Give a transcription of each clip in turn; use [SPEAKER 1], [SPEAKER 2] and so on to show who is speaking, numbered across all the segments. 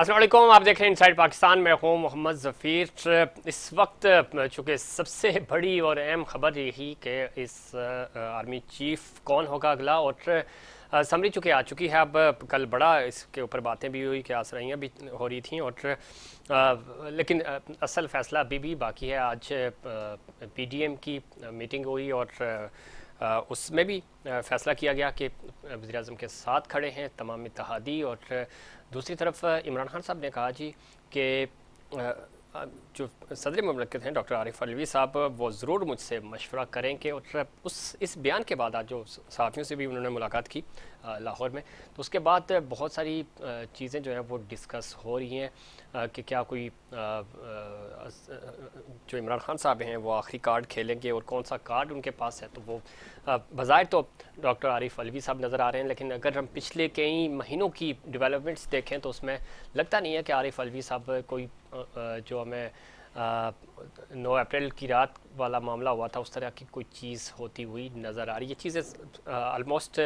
[SPEAKER 1] अस्सलाम वालेकुम, आप देख रहे हैं इनसाइड पाकिस्तान में हूँ मोहम्मद ज़फ़ीर। इस वक्त चूँकि सबसे बड़ी और अहम खबर यही कि इस आर्मी चीफ कौन होगा अगला, और समरी चूँकि आ चुकी है। अब कल बड़ा इसके ऊपर बातें भी हुई, क्या आसराइयाँ भी हो रही थी, और लेकिन असल फैसला अभी भी बाकी है। आज पीडीएम की मीटिंग हुई और उसमें भी फैसला किया गया कि वज़ीर-ए-आज़म के साथ खड़े हैं तमाम इत्तेहादी। और दूसरी तरफ इमरान खान साहब ने कहा जी कि जो सदर ममलकत हैं डॉक्टर आरिफ अलवी साहब, वो ज़रूर मुझसे मशवरा करेंगे। और इस बयान के बाद आज जो सहाफ़ियों से भी उन्होंने मुलाकात की लाहौर में, तो उसके बाद बहुत सारी चीज़ें जो हैं वो डिस्कस हो रही हैं कि क्या कोई जो इमरान खान साहब हैं वो आखिरी कार्ड खेलेंगे, और कौन सा कार्ड उनके पास है। तो वो बज़ाहिर तो डॉक्टर आरिफ अलवी साहब नज़र आ रहे हैं, लेकिन अगर हम पिछले कई महीनों की डेवलपमेंट्स देखें तो उसमें लगता नहीं है कि आरिफ अलवी साहब कोई जो हमें 9 अप्रैल की रात वाला मामला हुआ था उस तरह की कोई चीज़ होती हुई नज़र आ रही है। चीज़ें ऑलमोस्ट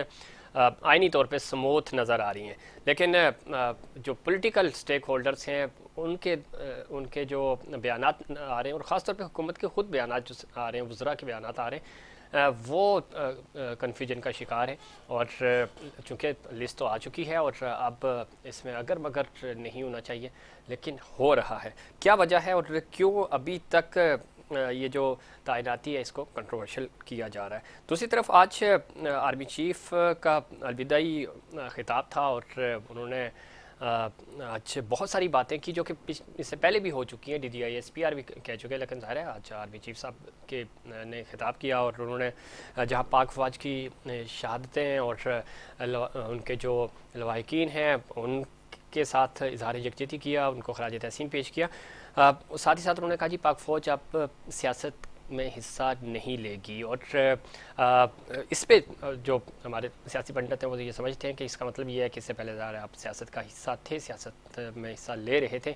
[SPEAKER 1] आइनी तौर पे स्मूथ नज़र आ रही हैं, लेकिन जो पॉलिटिकल स्टेक होल्डर्स हैं उनके जो बयानात आ रहे हैं, और ख़ास तौर पे हुकूमत के ख़ुद बयानात जो आ रहे हैं, वज़रा के बयानात आ रहे हैं, वो कन्फ्यूजन का शिकार है। और चूँकि लिस्ट तो आ चुकी है और अब इसमें अगर मगर नहीं होना चाहिए, लेकिन हो रहा है। क्या वजह है और क्यों अभी तक ये जो तैनाती है इसको कंट्रोवर्शियल किया जा रहा है। दूसरी तरफ आज आर्मी चीफ का अलविदाई खिताब था, और उन्होंने आज बहुत सारी बातें की जो कि इससे पहले भी हो चुकी हैं। डीजीआई एसपीआर भी कह चुके हैं, लेकिन ज़ाहिर है आज आर्मी चीफ साहब के ने खिताब किया, और उन्होंने जहां पाक फ़ौज की शहादतें और उनके जो लवाहिकीन हैं उनके साथ इजहार यकजहती किया, उनको खराज तहसीन पेश किया। साथ ही साथ उन्होंने कहा जी पाक फ़ौज अब सियासत में हिस्सा नहीं लेगी, और इस पे जो हमारे सियासी पंडित हैं वो ये समझते हैं कि इसका मतलब ये है कि इससे पहले ज़ाहिर आप सियासत का हिस्सा थे, सियासत में हिस्सा ले रहे थे।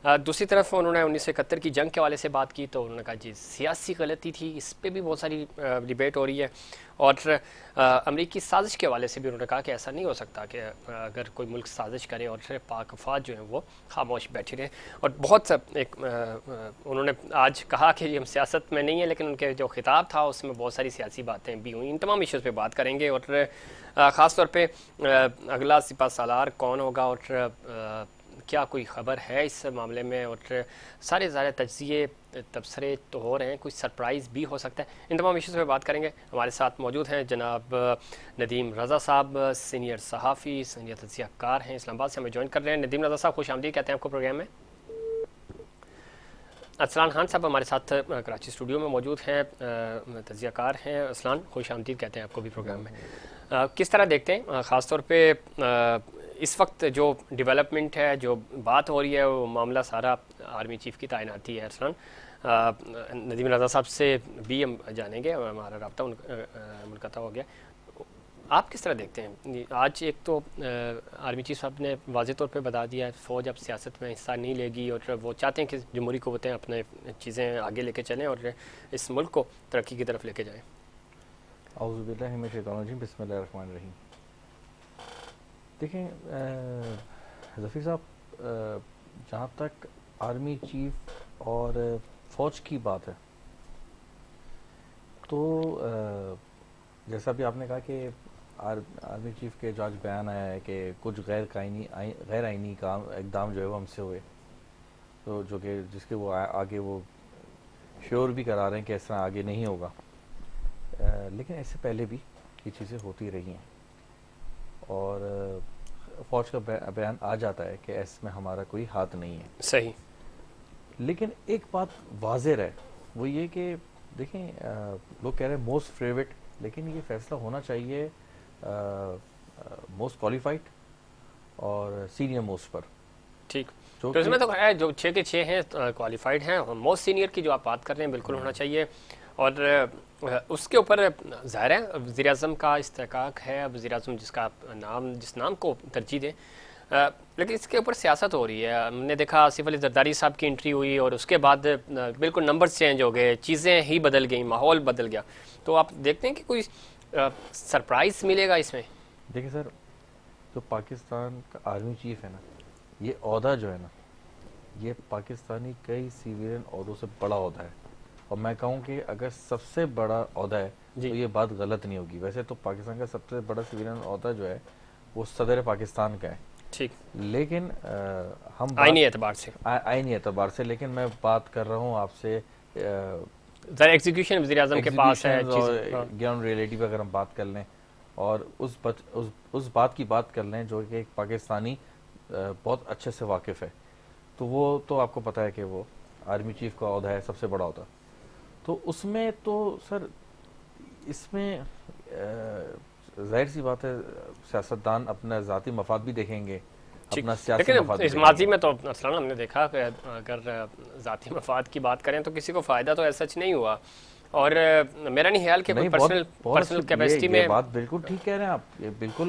[SPEAKER 1] दूसरी तरफ उन्होंने 1971 की जंग के हवाले से बात की, तो उन्होंने कहा जी सियासी गलती थी, इस पर भी बहुत सारी डिबेट हो रही है। और अमरीकी साजिश के हवाले से भी उन्होंने कहा कि ऐसा नहीं हो सकता कि अगर कोई मुल्क साजिश करे और पाक अफवाज जो हैं वो खामोश बैठी रहे। और बहुत एक उन्होंने आज कहा कि हम सियासत में नहीं है, लेकिन उनके जो खिताब था उसमें बहुत सारी सियासी बातें भी हुई। इन तमाम इश्यूज़ पे बात करेंगे, और ख़ास तौर पे अगला सिपह सालार कौन होगा, और क्या कोई ख़बर है इस मामले में, और सारे ज़्यादा तजिए तबसरे तो हो रहे हैं, कुछ सरप्राइज़ भी हो सकता है। इन तमाम इश्यूज़ पे बात करेंगे। हमारे साथ मौजूद हैं जनाब नदीम रज़ा साहब, सीनियर सहाफ़ी, सीनियर तजियाकार हैं, इस्लामाबाद से हमें ज्वाइन कर रहे हैं। नदीम रज़ा साहब खुश आमदीद कहते हैं आपको प्रोग्राम में। असलान खान साहब हमारे साथ कराची स्टूडियो में मौजूद हैं, तजियाकार हैं। असलान खुश आमदीद कहते हैं आपको भी प्रोग्राम में। किस तरह देखते हैं ख़ास तौर पे इस वक्त जो डेवलपमेंट है, जो बात हो रही है, वो मामला सारा आर्मी चीफ की तैनाती है। असलान नदीम रज़ा साहब से भी हम जानेंगे, हमारा रब्ता मुनक़ता हो गया। आप किस तरह देखते हैं आज? एक तो आर्मी चीफ साहब ने वाज़ेह तौर पे बता दिया है फ़ौज अब सियासत में हिस्सा नहीं लेगी, और वो चाहते हैं कि जमहूरी क़ुव्वतें अपने चीज़ें आगे लेके चलें और इस मुल्क को तरक्की की तरफ लेके जाएँ।
[SPEAKER 2] औज़ु बिल्लाहि मिनश शैतानिर रजीम, बिस्मिल्लाहिर रहमानिर रहीम। देखें ज़फ़ीर साहब, जहाँ तक आर्मी चीफ और फ़ौज की बात है, तो जैसा भी आपने कहा कि आर्मी चीफ के जो आज बयान आया है कि कुछ गैर आइनी काम इक़दाम जो है वो हमसे हुए, तो जो कि जिसके वो आगे वो श्योर भी करा रहे हैं कि ऐसा आगे नहीं होगा। लेकिन ऐसे पहले भी ये चीज़ें होती रही हैं, और फ़ौज का बयान आ जाता है कि इसमें हमारा कोई हाथ नहीं है।
[SPEAKER 1] सही।
[SPEAKER 2] लेकिन एक बात वाज़ेह है, वो ये कि देखें, लोग कह रहे हैं मोस्ट फेवरेट, लेकिन ये फैसला होना चाहिए मोस्ट क्वालिफाइड और सीनियर मोस्ट पर।
[SPEAKER 1] ठीक, तो इसमें तो है जो 6 के 6 हैं क्वालिफाइड हैं, और मोस्ट सीनियर की जो आप बात कर रहे हैं बिल्कुल होना चाहिए। और उसके ऊपर ज़ाहिर है वज़ीर-ए-आज़म का इस्तेहक़ाक़ है, वज़ीर-ए-आज़म जिस नाम को तरजीह दें, लेकिन इसके ऊपर सियासत हो रही है। हमने देखा आसिफ अली ज़रदारी साहब की एंट्री हुई, और उसके बाद बिल्कुल नंबर्स चेंज हो गए, चीज़ें ही बदल गई, माहौल बदल गया। तो आप देखते हैं कि कोई सरप्राइज़ मिलेगा इसमें?
[SPEAKER 2] देखिए सर, जो पाकिस्तान का आर्मी चीफ है ना, ये ओहदा जो है ना, ये पाकिस्तानी कई सिविलियन ओहदों से बड़ा ओहदा है। और मैं कहूँ कि अगर सबसे बड़ा ओहदा है तो
[SPEAKER 1] जी।
[SPEAKER 2] ये बात गलत नहीं होगी। वैसे तो पाकिस्तान का सबसे बड़ा सिविलियन ओहदा जो है वो सदर पाकिस्तान का है,
[SPEAKER 1] ठीक।
[SPEAKER 2] लेकिन हम
[SPEAKER 1] आईनी
[SPEAKER 2] बात
[SPEAKER 1] एतबार से।
[SPEAKER 2] आईनी एतबार से, लेकिन मैं बात कर रहा हूँ आपसे
[SPEAKER 1] ज़रा एग्जीक्यूशन वज़ीर आज़म के पास है
[SPEAKER 2] एग्जीक्यूशन और
[SPEAKER 1] चीज़ें। हाँ।
[SPEAKER 2] ग्राउंड रियलिटी पर अगर हम बात कर लें और उस बात की बात कर लें जो कि एक पाकिस्तानी बहुत अच्छे से वाकिफ़ है, तो वो तो आपको पता है कि वो आर्मी चीफ का ओहदा है, सबसे बड़ा ओहदा। तो उसमें तो सर, इसमें जाहिर सी बात है सियासतदान अपना ज़ाती मफाद भी देखेंगे,
[SPEAKER 1] ठीक।
[SPEAKER 2] अपना सियासी
[SPEAKER 1] लेकिन
[SPEAKER 2] मफाद भी
[SPEAKER 1] इस माजी
[SPEAKER 2] देखेंगे।
[SPEAKER 1] में तो असलन हमने देखा कि अगर ज़ाती मफाद की बात करें तो किसी को फ़ायदा तो ऐसा नहीं हुआ। और मेरा नहीं ख्याल कि कोई
[SPEAKER 2] नहीं, बहुत
[SPEAKER 1] पर्सनल
[SPEAKER 2] बहुत
[SPEAKER 1] पर्सनल
[SPEAKER 2] अच्छी,
[SPEAKER 1] कैपेसिटी
[SPEAKER 2] ये
[SPEAKER 1] में।
[SPEAKER 2] बात बिल्कुल ठीक कह रहे हैं आप। ये बिल्कुल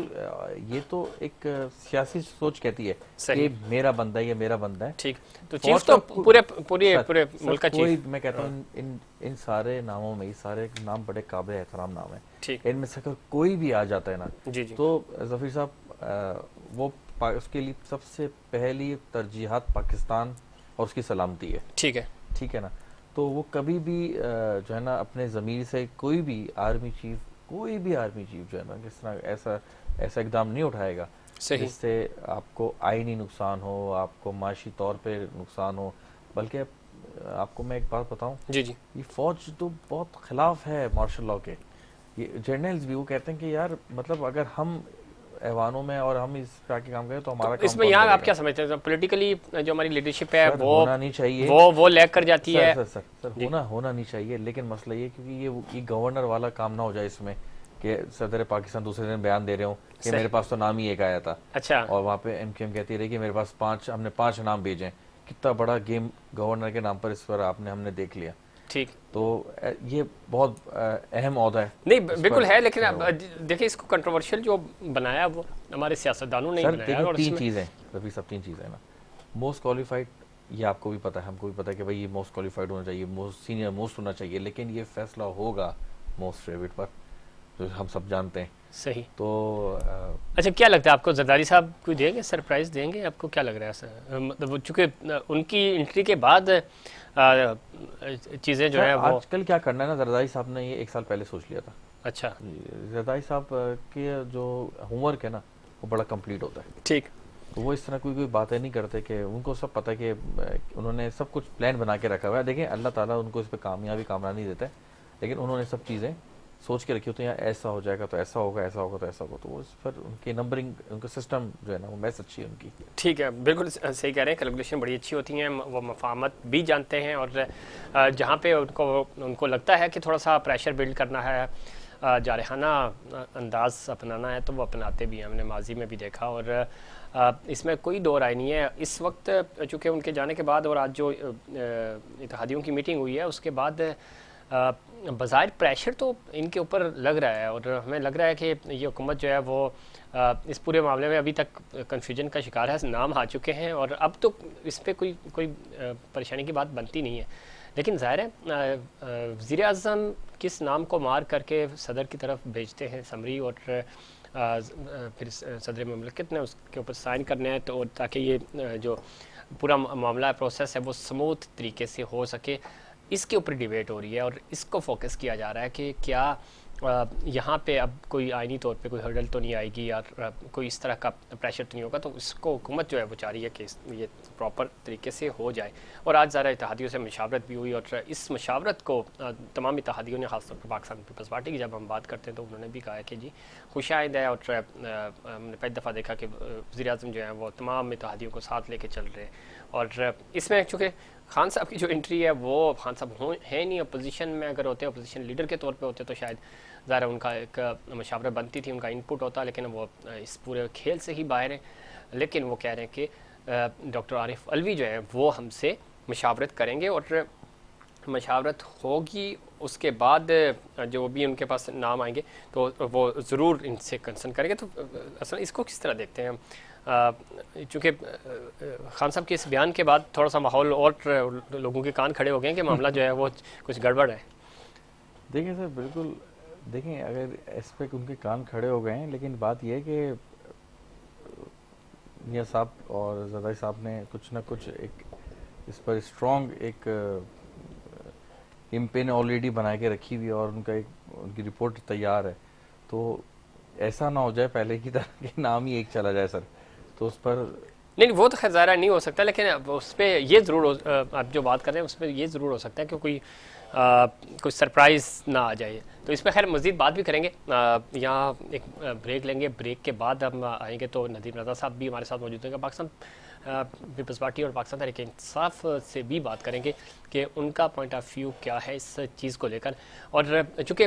[SPEAKER 2] ये तो एक सियासी सोच कहती है कि
[SPEAKER 1] सही।
[SPEAKER 2] मेरा बंदा है, ये मेरा बंदा है।
[SPEAKER 1] ठीक। तो चीफ
[SPEAKER 2] फौज का
[SPEAKER 1] तो पूरे पूरे
[SPEAKER 2] सर,
[SPEAKER 1] पूरे
[SPEAKER 2] सर
[SPEAKER 1] मुल्क का
[SPEAKER 2] कोई,
[SPEAKER 1] चीफ।
[SPEAKER 2] मैं कहता
[SPEAKER 1] हाँ।
[SPEAKER 2] हूँ इन सारे नामों में, ये सारे नाम बड़े काबिल एहतराम नाम है।
[SPEAKER 1] ठीक।
[SPEAKER 2] इनमें से अगर कोई भी आ जाता है ना,
[SPEAKER 1] जी जी।
[SPEAKER 2] तो जफीर साहब वो उसके लिए सबसे पहली तरजीहात पाकिस्तान और उसकी सलामती है।
[SPEAKER 1] ठीक है।
[SPEAKER 2] ठीक है ना। तो वो कभी भी जो है ना अपने ज़मीर से कोई भी आर्मी चीफ, कोई भी आर्मी चीफ जो है ना किस तरह ऐसा ऐसा इकदाम नहीं उठाएगा
[SPEAKER 1] सही।
[SPEAKER 2] जिससे आपको आईनी नुकसान हो, आपको माशी तौर पे नुकसान हो। बल्कि आपको मैं एक बात बताऊं,
[SPEAKER 1] जी जी।
[SPEAKER 2] ये फौज तो बहुत खिलाफ है मार्शल लॉ के। ये जर्नल्स भी वो कहते हैं कि यार मतलब अगर हम ऐवानों में और हम इस तरह के काम करें तो
[SPEAKER 1] तो
[SPEAKER 2] हमारा काम
[SPEAKER 1] इसमें
[SPEAKER 2] कौन
[SPEAKER 1] यहाँ आप
[SPEAKER 2] करेगा।
[SPEAKER 1] क्या समझते हैं पॉलिटिकली जो हमारी लीडरशिप है
[SPEAKER 2] सर होना नहीं चाहिए।
[SPEAKER 1] वो लैग कर जाती
[SPEAKER 2] सर
[SPEAKER 1] है।
[SPEAKER 2] सर सर सर
[SPEAKER 1] जी।
[SPEAKER 2] होना नहीं चाहिए, लेकिन मसला ये क्योंकि ये गवर्नर वाला काम ना हो जाए इसमें कि सदर पाकिस्तान दूसरे दिन बयान दे रहे हो कि
[SPEAKER 1] सही।
[SPEAKER 2] मेरे पास तो नाम ही एक आया था,
[SPEAKER 1] अच्छा।
[SPEAKER 2] और वहाँ पे एमक्यूएम कहती रही कि मेरे पास हमने 5 नाम भेजे हैं। कितना बड़ा गेम गवर्नर के नाम पर इस पर हमने देख लिया।
[SPEAKER 1] ठीक।
[SPEAKER 2] तो ये बहुत अहम ओहदा है।
[SPEAKER 1] नहीं
[SPEAKER 2] इस
[SPEAKER 1] बिल्कुल
[SPEAKER 2] पर
[SPEAKER 1] है, लेकिन अब
[SPEAKER 2] वो
[SPEAKER 1] देखिए इसको कंट्रोवर्शियल जो बनाया वो हमारे सियासतदानों ने ही
[SPEAKER 2] सर
[SPEAKER 1] बनाया
[SPEAKER 2] देखिए
[SPEAKER 1] और
[SPEAKER 2] 3
[SPEAKER 1] इसमें।
[SPEAKER 2] चीज़ें, रफी साहब 3 चीज़ें ना। मोस्ट क्वालिफाइड, ये आपको भी पता है, हमको भी पता है कि भाई ये मोस्ट क्वालिफाइड होना चाहिए, मोस्ट सीनियर मोस्ट होना चाहिए, लेकिन ये फैसला होगा मोस्ट फेवरेट पर, जो हम सब जानते हैं।
[SPEAKER 1] सही।
[SPEAKER 2] तो
[SPEAKER 1] अच्छा, क्या लगता है आपको जरदारी साहब कोई देंगे, सरप्राइज देंगे? आपको क्या लग रहा है सर? मतलब चूंकि उनकी एंट्री के बाद चीज़ें जो
[SPEAKER 2] सर
[SPEAKER 1] है वो।
[SPEAKER 2] आजकल क्या करना है ना, जरदारी साहब ने ये 1 साल पहले सोच लिया था।
[SPEAKER 1] अच्छा।
[SPEAKER 2] जरदारी साहब के जो होमवर्क है ना वो बड़ा कंप्लीट होता है।
[SPEAKER 1] ठीक।
[SPEAKER 2] तो वो इस तरह कोई कोई बातें नहीं करते कि उनको सब पता है कि उन्होंने सब कुछ प्लान बना के रखा हुआ है। देखिए अल्लाह ताला उनको इस पर कामयाबी कामरानी देता है, लेकिन उन्होंने सब चीज़ें सोच के रखी होती हैं, ऐसा हो जाएगा तो ऐसा होगा, ऐसा होगा तो ऐसा होगा। तो वो इस पर उनकी नंबरिंग, उनका सिस्टम जो है ना वो मैथ अच्छी है उनकी।
[SPEAKER 1] ठीक है, बिल्कुल सही कह रहे हैं। कैलकुलेशन बड़ी अच्छी होती हैं, वो मफाहमत भी जानते हैं, और जहाँ पे उनको उनको लगता है कि थोड़ा सा प्रेशर बिल्ड करना है, जारहाना अंदाज अपनाना है, तो वो अपनाते भी हैं। हमने माजी में भी देखा, और इसमें कोई दो राय नहीं है। इस वक्त चूँकि उनके जाने के बाद और आज जो इत्तेहादियों की मीटिंग हुई है उसके बाद बज़ाहिर प्रेशर तो इनके ऊपर लग रहा है, और हमें लग रहा है कि ये हुकूमत जो है वो इस पूरे मामले में अभी तक कन्फ्यूजन का शिकार है। नाम आ चुके हैं और अब तो इस पर कोई परेशानी की बात बनती नहीं है। लेकिन ज़ाहिर है वज़ीर आज़म किस नाम को मार करके सदर की तरफ भेजते हैं समरी, और फिर सदर ममलकत ने उसके ऊपर साइन करने हैं, तो ताकि ये जो पूरा मामला प्रोसेस है वो स्मूथ तरीके से हो सके, इसके ऊपर डिबेट हो रही है। और इसको फोकस किया जा रहा है कि क्या यहाँ पे अब कोई आइनी तौर पे कोई हर्डल तो नहीं आएगी, या कोई इस तरह का प्रेशर तो नहीं होगा। तो इसको हुकूमत जो है वो चाह रही है कि ये प्रॉपर तरीके से हो जाए। और आज ज़रा इत्तेहादियों से मशावरत भी हुई, और इस मशावरत को तमाम इत्तेहादियों ने, खासतौर पर पाकिस्तान पीपल्स पार्टी की जब हम बात करते हैं तो उन्होंने भी कहा है कि जी खुशाइंद है। और हमने पहली दफ़ा देखा कि वज़ीर आज़म जो है वो तमाम इत्तेहादियों को साथ लेके चल रहे हैं। और इसमें चूँकि खान साहब की जो एंट्री है वो, खान साहब है नहीं अपोजिशन में, अगर होते अपोजिशन लीडर के तौर पे होते तो शायद ज़ाहिर उनका एक मशावरत बनती थी, उनका इनपुट होता, लेकिन वो इस पूरे खेल से ही बाहर हैं। लेकिन वो कह रहे हैं कि डॉक्टर आरिफ अलवी जो है वो हमसे मशावरत करेंगे, और मशावरत होगी उसके बाद जो भी उनके पास नाम आएंगे तो वो ज़रूर इनसे कंसर्न करेंगे। तो असल इसको किस तरह देखते हैं? चूँकि खान साहब के इस बयान के बाद थोड़ा सा माहौल और लोगों के कान खड़े हो गए हैं कि मामला जो है वो कुछ गड़बड़ है।
[SPEAKER 2] देखिए सर बिल्कुल, देखें अगर इस पे उनके कान खड़े हो गए हैं, लेकिन बात यह है कि मियाँ साहब और जरदारी साहब ने कुछ ना कुछ एक इस पर स्ट्रॉन्ग एक कैंपेन ऑलरेडी बना के रखी हुई है और उनका एक उनकी रिपोर्ट तैयार है। तो ऐसा ना हो जाए पहले की तरह कि नाम ही एक चला जाए सर, तो उस पर
[SPEAKER 1] नहीं नहीं, वो तो खैर ज़ाहिर नहीं हो सकता, लेकिन अब उस पर ये ज़रूर आप जो बात कर रहे हैं उस पर ये ज़रूर हो सकता है कि कोई सरप्राइज़ ना आ जाए। तो इस पर खैर मज़ीद बात भी करेंगे। यहाँ एक ब्रेक लेंगे, ब्रेक के बाद हम आएंगे तो नदीम रज़ा साहब भी हमारे साथ मौजूद होंगे, पाकिस्तान पीपल्स पार्टी और पाकिस्तान तहरीक इंसाफ से भी बात करेंगे कि उनका पॉइंट ऑफ व्यू क्या है इस चीज़ को लेकर। और चूँकि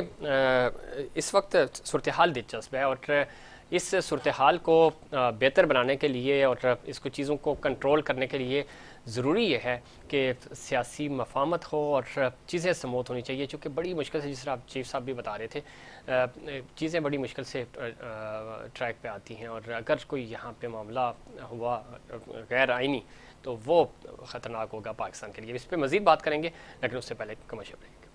[SPEAKER 1] इस वक्त सूरत हाल दिलचस्प है और इस सूरत हाल को बेहतर बनाने के लिए और इसको चीज़ों को कंट्रोल करने के लिए ज़रूरी ये है कि सियासी मफामत हो और चीज़ें समूथ होनी चाहिए, चूँकि बड़ी मुश्किल से, जिस तरह आप चीफ साहब भी बता रहे थे, चीज़ें बड़ी मुश्किल से ट्रैक पे आती हैं और अगर कोई यहाँ पे मामला हुआ गैर आइनी तो वो ख़तरनाक होगा पाकिस्तान के लिए। इस पर मज़ीद बात करेंगे, लेकिन उससे पहले कमर्शियल ब्रेक।